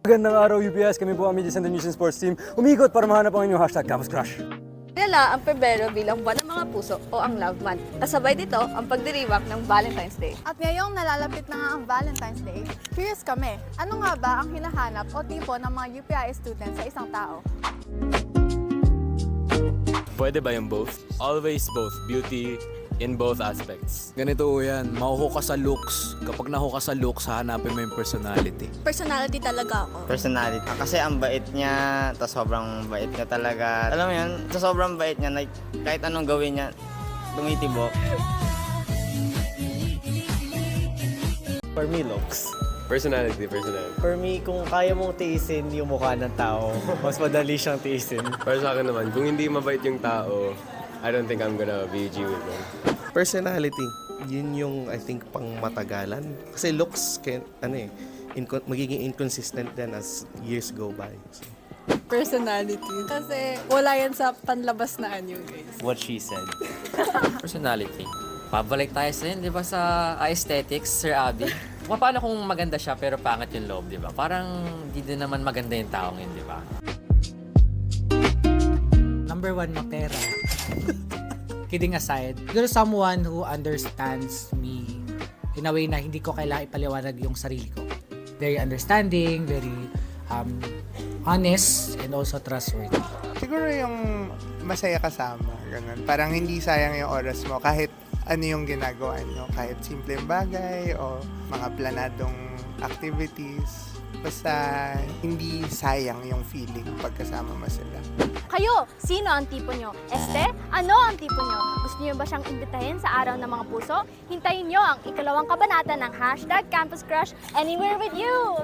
Magandang araw UPS, kami po ang Media Center News and Sports Team. Umikot para mahanap ang inyong hashtag Campus Crush. Kilala ang Pebrero bilang buwan ng mga puso o ang Love Month. Kasabay dito ang pagdiriwak ng Valentine's Day. At ngayong nalalapit na nga ang Valentine's Day, curious kami, ano nga ba ang hinahanap o tipo ng mga UPI students sa isang tao? Pwede ba yung both? Always both. Beauty in both aspects. Ganito yan, mahuho ka sa looks. Kapag nahuka sa looks, hahanapin mo yung personality. Personality talaga ako. Personality. Kasi ang bait niya, tas sobrang bait niya talaga. Alam mo yun, sa sobrang bait niya, like, kahit anong gawin niya, tumitibok. For me, looks. Personality. For me, kung kaya mong tiisin yung mukha ng tao, mas madali siyang tiisin. Para sa akin naman, kung hindi mabait yung tao, I don't think I'm gonna be G with them. Personality, yun yung I think pang matagalan. Kasi looks can magiging inconsistent din as years go by. So. Personality. Kasi wala yan sa panlabas na anyo, guys. What she said. Personality. Pabalik tayo sa yun, di ba, sa aesthetics, Sir Abby? Paano kung maganda siya pero pangit yung loob, di ba? Parang hindi din naman maganda yung taong yun, di ba? Number one, mapera. Kidding aside, there's someone who understands me in a way na hindi ko kailangan ipaliwanag yung sarili ko. Very understanding, very honest, and also trustworthy. Siguro yung masaya kasama, ganun. Parang hindi sayang yung oras mo kahit ano yung ginagawa nyo, kahit simpleng bagay o mga planadong activities. Basta hindi sayang yung feeling pagkasama mo sila. Kayo, sino ang tipo nyo? Ano ang tipo nyo? Gusto nyo ba siyang imbitahin sa Araw ng Mga Puso? Hintayin nyo ang ikalawang kabanata ng hashtag Campus Crush Anywhere With You!